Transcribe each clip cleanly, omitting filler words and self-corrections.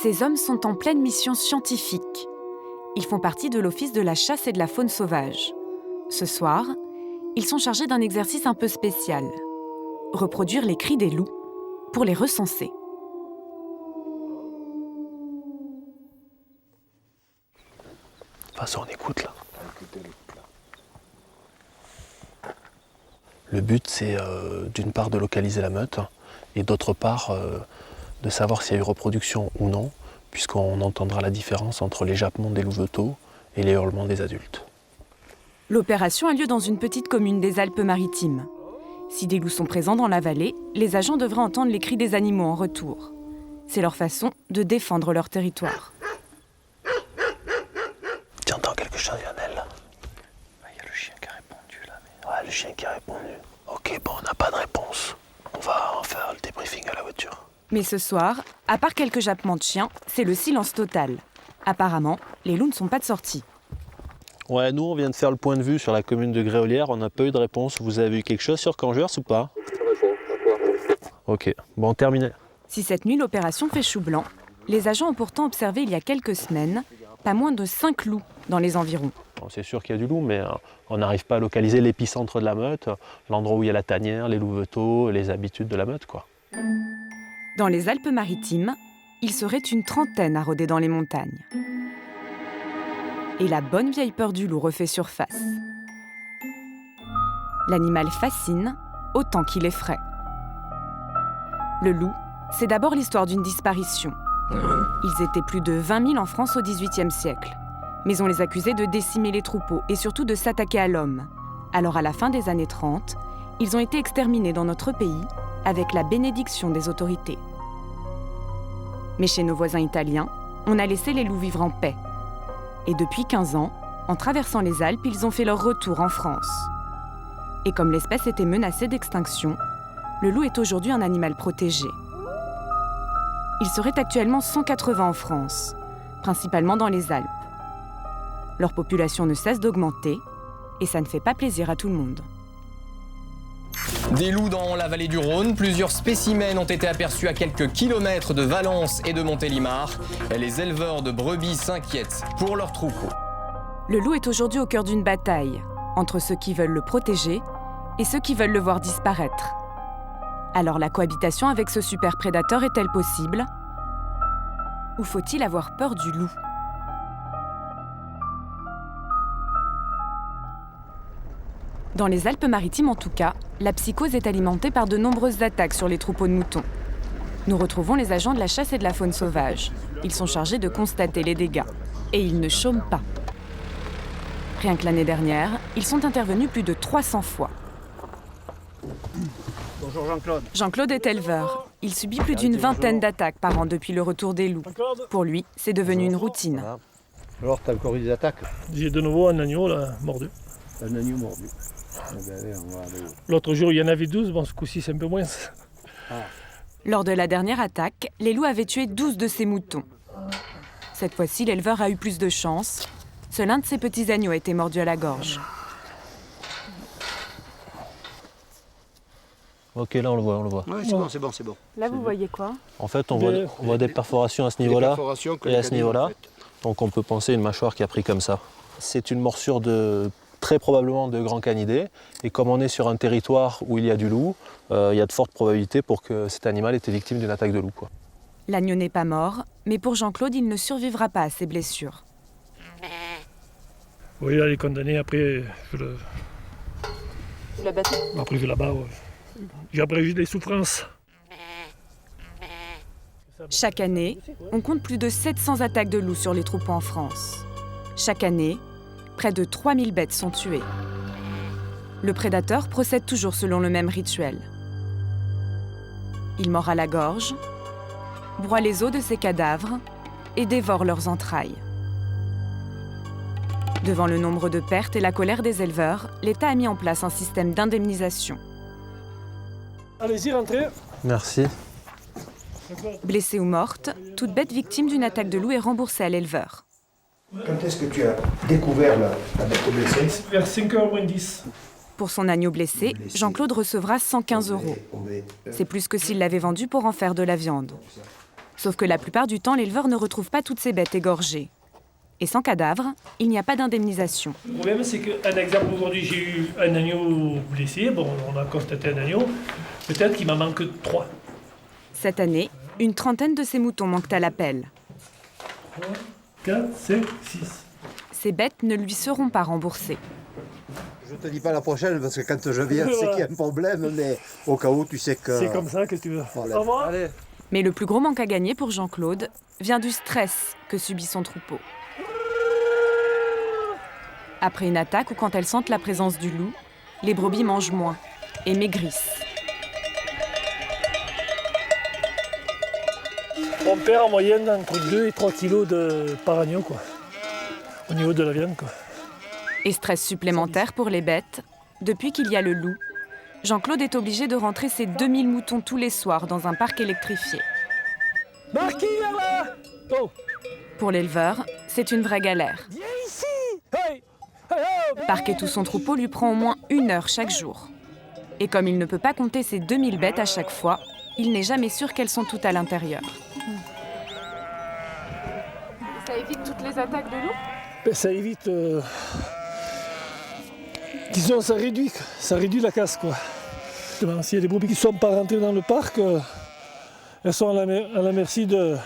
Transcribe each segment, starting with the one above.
Ces hommes sont en pleine mission scientifique. Ils font partie de l'Office de la chasse et de la faune sauvage. Ce soir, ils sont chargés d'un exercice un peu spécial. Reproduire les cris des loups pour les recenser. De toute façon, on écoute là. Le but, c'est d'une part de localiser la meute et d'autre part de savoir s'il y a eu reproduction ou non, puisqu'on entendra la différence entre les jappements des louveteaux et les hurlements des adultes. L'opération a lieu dans une petite commune des Alpes-Maritimes. Si des loups sont présents dans la vallée, les agents devraient entendre les cris des animaux en retour. C'est leur façon de défendre leur territoire. Tu entends quelque chose, Lionel? Il y a le chien qui a répondu là. Ouais, le chien qui a répondu. Ok, bon, on n'a pas de réponse. On va en faire le débriefing à la voiture. Mais ce soir, à part quelques jappements de chiens, c'est le silence total. Apparemment, les loups ne sont pas de sortie. Ouais, nous, on vient de faire le point de vue sur la commune de Gréolières. On n'a pas eu de réponse. Vous avez eu quelque chose sur Cangers ou pas? Ok, bon, terminé. Si cette nuit l'opération fait chou blanc, les agents ont pourtant observé il y a quelques semaines pas moins de 5 loups dans les environs. Bon, c'est sûr qu'il y a du loup, mais on n'arrive pas à localiser l'épicentre de la meute, l'endroit où il y a la tanière, les louveteaux, les habitudes de la meute, quoi. Dans les Alpes-Maritimes, il serait une trentaine à rôder dans les montagnes. Et la bonne vieille peur du loup refait surface. L'animal fascine autant qu'il effraie. Le loup, c'est d'abord l'histoire d'une disparition. Ils étaient plus de 20 000 en France au XVIIIe siècle. Mais on les accusait de décimer les troupeaux et surtout de s'attaquer à l'homme. Alors à la fin des années 30, ils ont été exterminés dans notre pays avec la bénédiction des autorités. Mais chez nos voisins italiens, on a laissé les loups vivre en paix. Et depuis 15 ans, en traversant les Alpes, ils ont fait leur retour en France. Et comme l'espèce était menacée d'extinction, le loup est aujourd'hui un animal protégé. Il serait actuellement 180 en France, principalement dans les Alpes. Leur population ne cesse d'augmenter et ça ne fait pas plaisir à tout le monde. Des loups dans la vallée du Rhône, plusieurs spécimens ont été aperçus à quelques kilomètres de Valence et de Montélimar. Les éleveurs de brebis s'inquiètent pour leurs troupeaux. Le loup est aujourd'hui au cœur d'une bataille entre ceux qui veulent le protéger et ceux qui veulent le voir disparaître. Alors la cohabitation avec ce super prédateur est-elle possible? Ou faut-il avoir peur du loup? Dans les Alpes-Maritimes en tout cas, la psychose est alimentée par de nombreuses attaques sur les troupeaux de moutons. Nous retrouvons les agents de la chasse et de la faune sauvage. Ils sont chargés de constater les dégâts. Et ils ne chôment pas. Rien que l'année dernière, ils sont intervenus plus de 300 fois. Bonjour Jean-Claude. Jean-Claude est éleveur. Il subit plus d'une vingtaine d'attaques par an depuis le retour des loups. Pour lui, c'est devenu une routine. Voilà. Alors, t'as encore eu des attaques? J'ai de nouveau un agneau là, mordu. Un agneau mordu. Ah ben, allez, on va aller. L'autre jour, il y en avait 12, bon, ce coup-ci, c'est un peu moins. Ah. Lors de la dernière attaque, les loups avaient tué 12 de ses moutons. Cette fois-ci, l'éleveur a eu plus de chance. Seul un de ses petits agneaux a été mordu à la gorge. Ok, là on le voit, Ouais, c'est bon, c'est bon. Là, vous voyez quoi? En fait, on voit des perforations à ce niveau-là et à ce niveau-là. Donc on peut penser une mâchoire qui a pris comme ça. C'est une morsure très probablement de grand canidé. Et comme on est sur un territoire où il y a du loup, il y a de fortes probabilités pour que cet animal ait été victime d'une attaque de loup, quoi. L'agneau n'est pas mort, mais pour Jean-Claude, il ne survivra pas à ses blessures. Oui, là, il est condamné, après, Vous l'avez battu? après je là-bas, ouais. Après, j'ai des souffrances. Chaque année, on compte plus de 700 attaques de loups sur les troupeaux en France. Chaque année, près de 3000 bêtes sont tuées. Le prédateur procède toujours selon le même rituel. Il mord à la gorge, broie les os de ses cadavres et dévore leurs entrailles. Devant le nombre de pertes et la colère des éleveurs, l'État a mis en place un système d'indemnisation. Allez-y, rentrez. Merci. Blessée ou morte, toute bête victime d'une attaque de loup est remboursée à l'éleveur. Quand est-ce que tu as découvert la bête blessée? Vers 5h moins 10. Pour son agneau blessé, Jean-Claude recevra 115 €. C'est plus que s'il l'avait vendu pour en faire de la viande. Sauf que la plupart du temps, l'éleveur ne retrouve pas toutes ces bêtes égorgées. Et sans cadavre, il n'y a pas d'indemnisation. Le problème, c'est qu'un exemple, aujourd'hui, j'ai eu un agneau blessé. Bon, on a constaté un agneau. Peut-être qu'il m'en manque 3. Cette année, une trentaine de ces moutons manquent à l'appel. 3, 4, 5, 6. Ces bêtes ne lui seront pas remboursées. Je te dis pas la prochaine parce que quand je viens, c'est qu'il y a un problème, mais au cas où, tu sais que... C'est comme ça que tu veux. Voilà. Au revoir. Allez. Mais le plus gros manque à gagner pour Jean-Claude vient du stress que subit son troupeau. Après une attaque ou quand elles sentent la présence du loup, les brebis mangent moins et maigrissent. On perd en moyenne entre 2 et 3 kilos par agneau, quoi. Au niveau de la viande, quoi. Et stress supplémentaire pour les bêtes, depuis qu'il y a le loup, Jean-Claude est obligé de rentrer ses 2000 moutons tous les soirs dans un parc électrifié. Marquis, là! Oh! Pour l'éleveur, c'est une vraie galère. Viens ici! Hey! Hey, oh! Parquer tout son troupeau lui prend au moins 1 heure chaque jour. Et comme il ne peut pas compter ses 2000 bêtes à chaque fois, il n'est jamais sûr qu'elles sont toutes à l'intérieur. Ça évite toutes les attaques de loup ? Ben, ça évite... Disons, ça réduit la casse, quoi. S'il y a des brebis qui ne sont pas rentrées dans le parc, elles sont à la merci de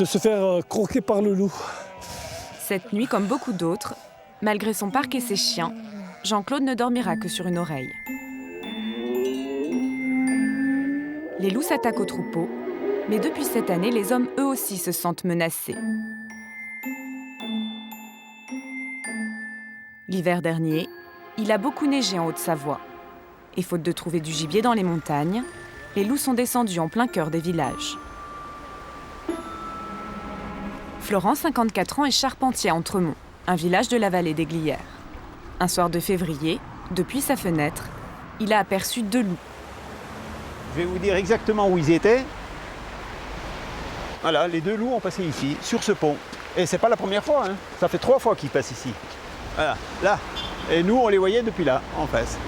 se faire croquer par le loup. Cette nuit, comme beaucoup d'autres, malgré son parc et ses chiens, Jean-Claude ne dormira que sur une oreille. Les loups s'attaquent aux troupeaux, mais depuis cette année, les hommes eux aussi se sentent menacés. L'hiver dernier, il a beaucoup neigé en Haute-Savoie. Et faute de trouver du gibier dans les montagnes, les loups sont descendus en plein cœur des villages. Florent, 54 ans, est charpentier à Entremont, un village de la vallée des Glières. Un soir de février, depuis sa fenêtre, il a aperçu 2 loups. Je vais vous dire exactement où ils étaient. Voilà, les 2 loups ont passé ici, sur ce pont. Et c'est pas la première fois, hein. Ça fait 3 fois qu'ils passent ici. Voilà, là. Et nous, on les voyait depuis là, en face.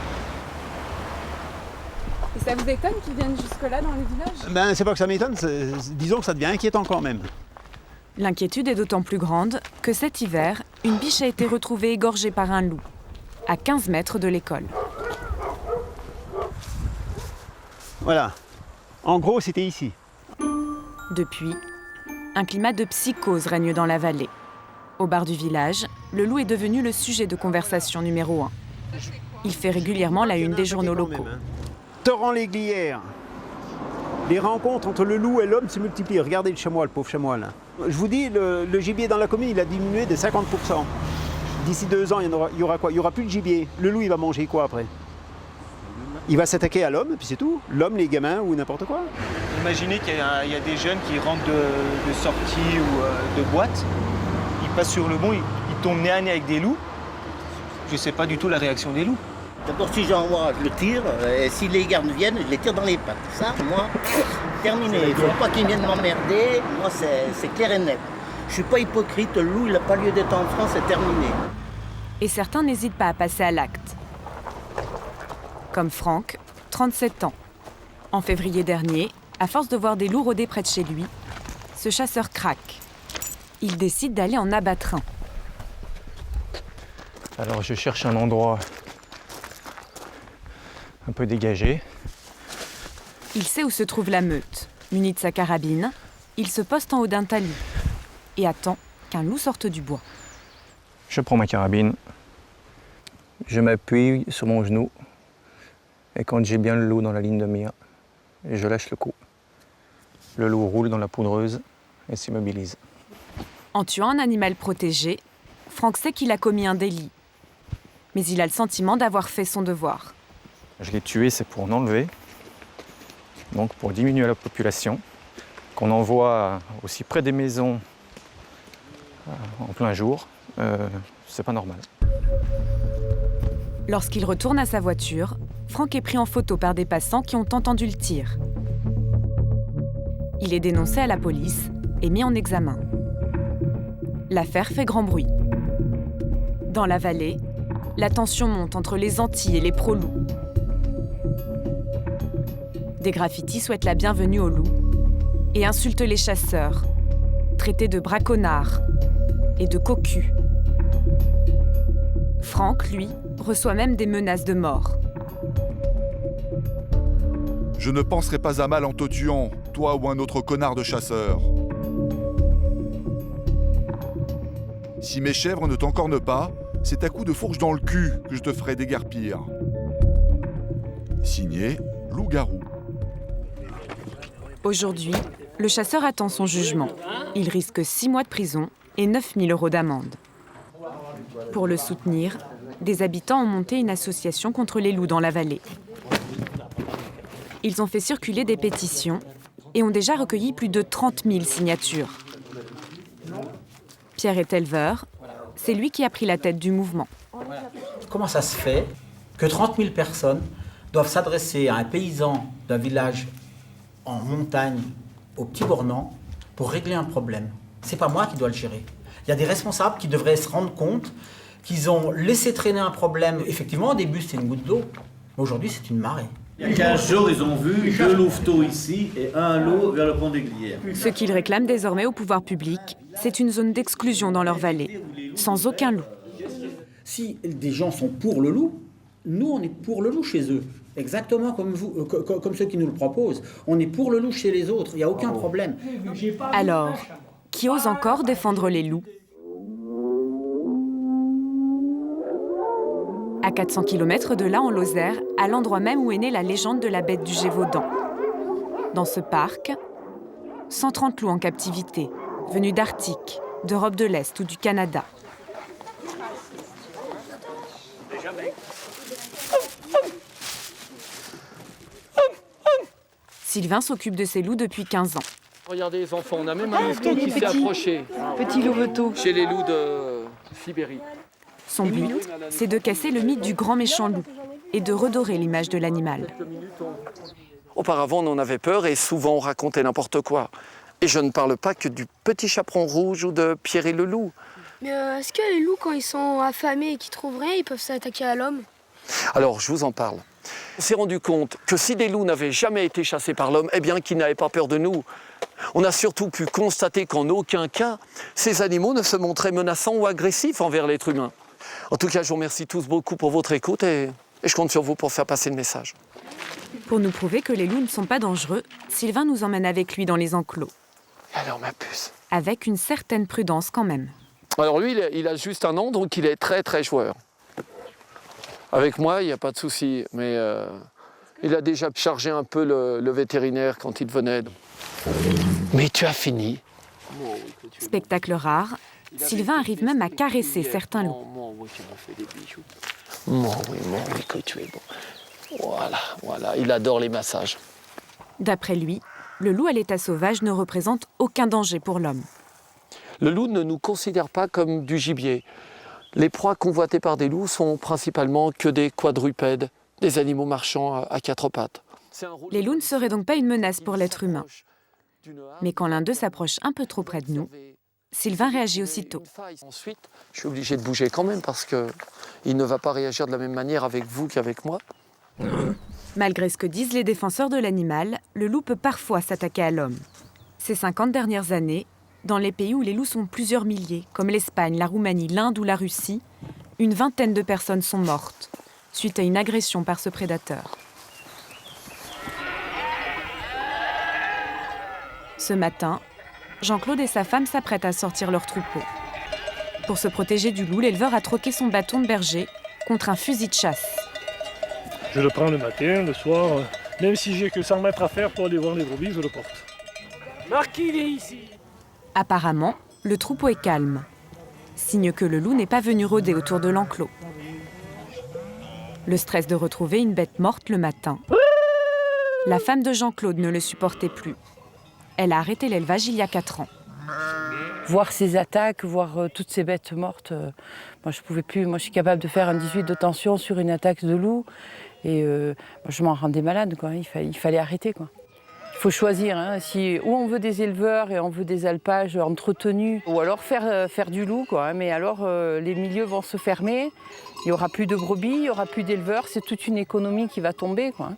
Et ça vous étonne qu'ils viennent jusque-là dans les villages ? Ben, c'est pas que ça m'étonne, disons que ça devient inquiétant quand même. L'inquiétude est d'autant plus grande que cet hiver, une biche a été retrouvée égorgée par un loup, à 15 mètres de l'école. Voilà. En gros, c'était ici. Depuis, un climat de psychose règne dans la vallée. Au bar du village, le loup est devenu le sujet de conversation numéro 1. Il fait régulièrement la une des journaux locaux. Torrent-les-Glières. Les rencontres entre le loup et l'homme se multiplient. Regardez le chamois, le pauvre chamois là. Je vous dis, le gibier dans la commune, il a diminué de 50%. D'ici 2 ans, il y aura quoi ? Il n'y aura plus de gibier. Le loup, il va manger quoi après ? Il va s'attaquer à l'homme, puis c'est tout. L'homme, les gamins ou n'importe quoi. Imaginez qu'il y a des jeunes qui rentrent de sortie ou de boîte. Ils passent sur le pont, ils tombent nez à nez avec des loups. Je ne sais pas du tout la réaction des loups. D'abord, si j'en vois, je le tire. Et si les gardes viennent, je les tire dans les pattes. Ça, moi, terminé. Il ne faut pas qu'ils viennent m'emmerder. Moi, c'est clair et net. Je ne suis pas hypocrite. Le loup, il n'a pas lieu d'être en France, c'est terminé. Et certains n'hésitent pas à passer à l'acte. Comme Franck, 37 ans. En février dernier, à force de voir des loups rôder près de chez lui, ce chasseur craque. Il décide d'aller en abattre un. Alors je cherche un endroit un peu dégagé. Il sait où se trouve la meute. Muni de sa carabine, il se poste en haut d'un talus et attend qu'un loup sorte du bois. Je prends ma carabine, je m'appuie sur mon genou et quand j'ai bien le loup dans la ligne de mire, je lâche le coup. Le loup roule dans la poudreuse et s'immobilise. En tuant un animal protégé, Franck sait qu'il a commis un délit. Mais il a le sentiment d'avoir fait son devoir. Je l'ai tué, c'est pour en enlever, donc pour diminuer la population, qu'on envoie aussi près des maisons en plein jour, c'est pas normal. Lorsqu'il retourne à sa voiture, Franck est pris en photo par des passants qui ont entendu le tir. Il est dénoncé à la police et mis en examen. L'affaire fait grand bruit. Dans la vallée, la tension monte entre les antis et les pro-loups. Des graffitis souhaitent la bienvenue aux loups. et insulte les chasseurs, traités de braconnards et de cocus. Franck, lui, reçoit même des menaces de mort. Je ne penserai pas à mal en te tuant, toi ou un autre connard de chasseur. Si mes chèvres ne t'encornent pas, c'est à coup de fourche dans le cul que je te ferai déguerpir. Signé Loup-garou. Aujourd'hui, le chasseur attend son jugement. Il risque 6 mois de prison et 9 000 € d'amende. Pour le soutenir, des habitants ont monté une association contre les loups dans la vallée. Ils ont fait circuler des pétitions et ont déjà recueilli plus de 30 000 signatures. Pierre est éleveur, c'est lui qui a pris la tête du mouvement. Comment ça se fait que 30 000 personnes doivent s'adresser à un paysan d'un village en montagne, au Petit Bornand, pour régler un problème? C'est pas moi qui dois le gérer. Il y a des responsables qui devraient se rendre compte qu'ils ont laissé traîner un problème. Effectivement, au début, c'était une goutte d'eau, mais aujourd'hui, c'est une marée. Il y a 15 jours, ils ont vu 2 louveteaux ici et un loup vers le pont des Glières. Ce qu'ils réclament désormais au pouvoir public, c'est une zone d'exclusion dans leur vallée, sans aucun loup. Si des gens sont pour le loup, nous, on est pour le loup chez eux. Exactement comme vous, comme ceux qui nous le proposent. On est pour le loup chez les autres, il n'y a aucun problème. Alors, qui ose encore défendre les loups? À 400 km de là, en Lozère, à l'endroit même où est née la légende de la bête du Gévaudan. Dans ce parc, 130 loups en captivité, venus d'Arctique, d'Europe de l'Est ou du Canada. Sylvain s'occupe de ces loups depuis 15 ans. Regardez les enfants, on a même un louveteau qui s'est approché. Petit louveteau. Chez les loups de Sibérie. Son but, c'est de casser le mythe du grand méchant loup et de redorer l'image de l'animal. Auparavant, on en avait peur et souvent on racontait n'importe quoi. Et je ne parle pas que du petit chaperon rouge ou de Pierre le loup. Mais est-ce que les loups, quand ils sont affamés et qu'ils trouvent rien, ils peuvent s'attaquer à l'homme? Alors, je vous en parle. On s'est rendu compte que si des loups n'avaient jamais été chassés par l'homme, eh bien qu'ils n'avaient pas peur de nous. On a surtout pu constater qu'en aucun cas, ces animaux ne se montraient menaçants ou agressifs envers l'être humain. En tout cas, je vous remercie tous beaucoup pour votre écoute et je compte sur vous pour faire passer le message. Pour nous prouver que les loups ne sont pas dangereux, Sylvain nous emmène avec lui dans les enclos. Alors, ma puce. Avec une certaine prudence quand même. Alors lui, il a juste un an, donc il est très très joueur. Avec moi, il n'y a pas de souci, mais il a déjà chargé un peu le vétérinaire quand il venait. Mais tu as fini. Spectacle rare, Sylvain arrive même à caresser certains loups. Oui, que tu es bon. Voilà, il adore les massages. D'après lui, le loup à l'état sauvage ne représente aucun danger pour l'homme. Le loup ne nous considère pas comme du gibier. Les proies convoitées par des loups sont principalement que des quadrupèdes, des animaux marchants à 4 pattes. Les loups ne seraient donc pas une menace pour l'être humain. Mais quand l'un d'eux s'approche un peu trop près de nous, Sylvain réagit aussitôt. Ensuite, je suis obligé de bouger quand même parce qu'il ne va pas réagir de la même manière avec vous qu'avec moi. Malgré ce que disent les défenseurs de l'animal, le loup peut parfois s'attaquer à l'homme. Ces 50 dernières années, dans les pays où les loups sont plusieurs milliers, comme l'Espagne, la Roumanie, l'Inde ou la Russie, une vingtaine de personnes sont mortes, suite à une agression par ce prédateur. Ce matin, Jean-Claude et sa femme s'apprêtent à sortir leur troupeau. Pour se protéger du loup, l'éleveur a troqué son bâton de berger contre un fusil de chasse. Je le prends le matin, le soir, même si j'ai que 100 mètres à faire pour aller voir les brebis, je le porte. Marquis, il est ici. Apparemment, le troupeau est calme. Signe que le loup n'est pas venu rôder autour de l'enclos. Le stress de retrouver une bête morte le matin. La femme de Jean-Claude ne le supportait plus. Elle a arrêté l'élevage il y a 4 ans. Voir ces attaques, voir toutes ces bêtes mortes, moi je pouvais plus. Moi je suis capable de faire un 18 de tension sur une attaque de loup. Et moi, je m'en rendais malade, quoi. Il fallait arrêter, quoi. Il faut choisir, hein, ou on veut des éleveurs et on veut des alpages entretenus, ou alors faire du loup, quoi. Mais alors les milieux vont se fermer, il n'y aura plus de brebis, il n'y aura plus d'éleveurs, c'est toute une économie qui va tomber, quoi.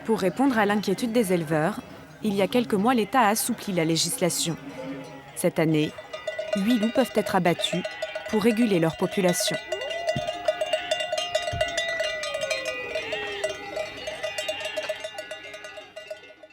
Pour répondre à l'inquiétude des éleveurs, il y a quelques mois, l'État a assoupli la législation. Cette année, 8 loups peuvent être abattus pour réguler leur population.